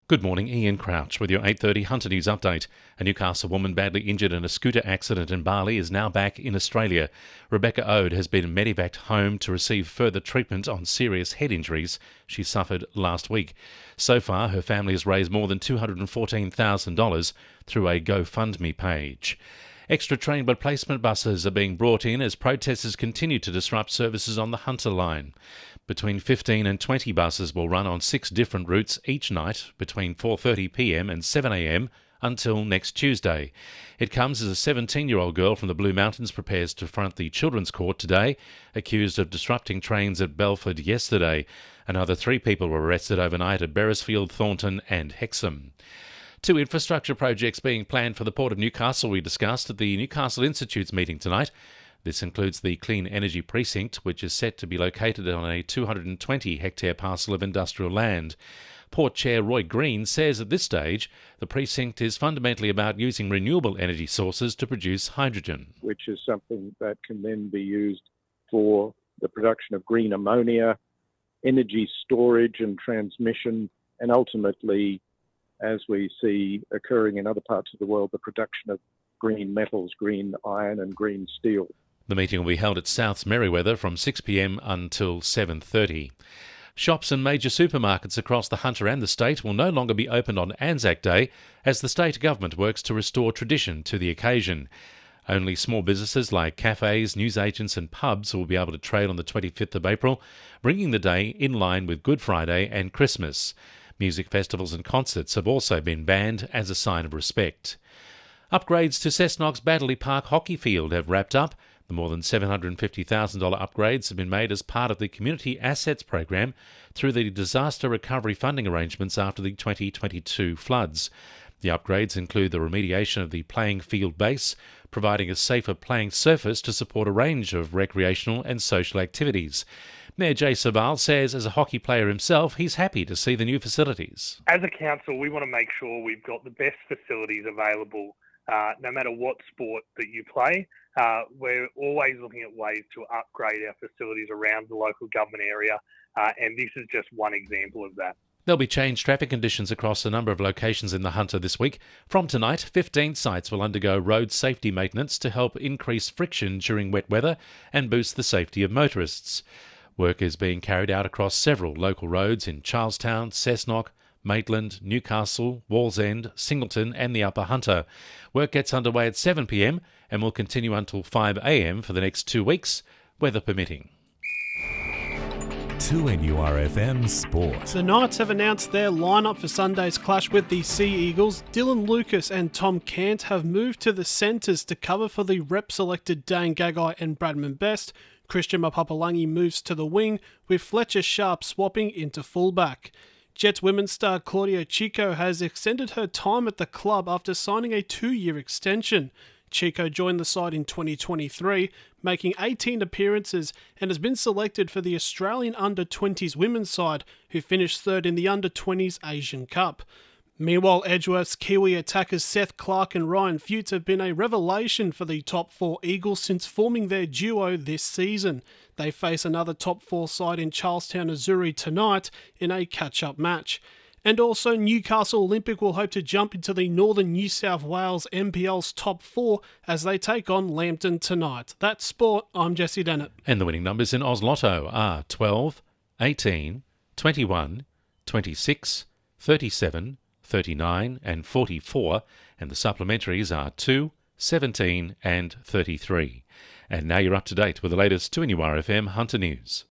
Good morning, Ian Crouch with your 8:30 Hunter News update. A Newcastle woman badly injured in a scooter accident in Bali is now back in Australia. Rebecca Ode has been medevaced home to receive further treatment on serious head injuries she suffered last week. So far, her family has raised more than $214,000 through a GoFundMe page. Extra train replacement buses are being brought in as protesters continue to disrupt services on the Hunter line. Between 15 and 20 buses will run on 6 different routes each night between 4:30pm and 7am until next Tuesday. It comes as a 17-year-old girl from the Blue Mountains prepares to front the Children's Court today, accused of disrupting trains at Belford yesterday. Another 3 people were arrested overnight at Beresfield, Thornton and Hexham. 2 infrastructure projects being planned for the Port of Newcastle we discussed at the Newcastle Institute's meeting tonight. This includes the Clean Energy Precinct, which is set to be located on a 220-hectare parcel of industrial land. Port Chair Roy Green says at this stage the precinct is fundamentally about using renewable energy sources to produce hydrogen, which is something that can then be used for the production of green ammonia, energy storage and transmission, and ultimately, as we see occurring in other parts of the world, the production of green metals, green iron and green steel. The meeting will be held at Souths Merriweather from 6pm until 7:30. Shops and major supermarkets across the Hunter and the state will no longer be opened on Anzac Day as the state government works to restore tradition to the occasion. Only small businesses like cafes, newsagents and pubs will be able to trade on the 25th of April, bringing the day in line with Good Friday and Christmas. Music festivals and concerts have also been banned as a sign of respect. Upgrades to Cessnock's Baddeley Park hockey field have wrapped up. The more than $750,000 upgrades have been made as part of the Community Assets Program through the disaster recovery funding arrangements after the 2022 floods. The upgrades include the remediation of the playing field base, providing a safer playing surface to support a range of recreational and social activities. Mayor Jay Sabal says as a hockey player himself, he's happy to see the new facilities. As a council, we want to make sure we've got the best facilities available, no matter what sport that you play. We're always looking at ways to upgrade our facilities around the local government area, and this is just one example of that. There'll be changed traffic conditions across a number of locations in the Hunter this week. From tonight, 15 sites will undergo road safety maintenance to help increase friction during wet weather and boost the safety of motorists. Work is being carried out across several local roads in Charlestown, Cessnock, Maitland, Newcastle, Wallsend, Singleton and the Upper Hunter. Work gets underway at 7pm and will continue until 5am for the next 2 weeks, weather permitting. 2NURFM Sport. The Knights have announced their lineup for Sunday's clash with the Sea Eagles. Dylan Lucas and Tom Cant have moved to the centres to cover for the rep-selected Dane Gagai and Bradman Best. Christian Mapapalangi moves to the wing, with Fletcher Sharp swapping into fullback. Jets women's star Claudia Chico has extended her time at the club after signing a 2-year extension. Chico joined the side in 2023, making 18 appearances and has been selected for the Australian Under-20s women's side, who finished third in the Under-20s Asian Cup. Meanwhile, Edgeworth's Kiwi attackers Seth Clark and Ryan Fuchs have been a revelation for the top 4 Eagles since forming their duo this season. They face another top 4 side in Charlestown Azuri tonight in a catch-up match. And also, Newcastle Olympic will hope to jump into the Northern New South Wales NPL's top 4 as they take on Lambton tonight. That's sport. I'm Jessie Dennett. And the winning numbers in Oz Lotto are 12, 18, 21, 26, 37, 39 and 44, and the supplementaries are 2, 17 and 33. And now you're up to date with the latest 2NURFM Hunter News.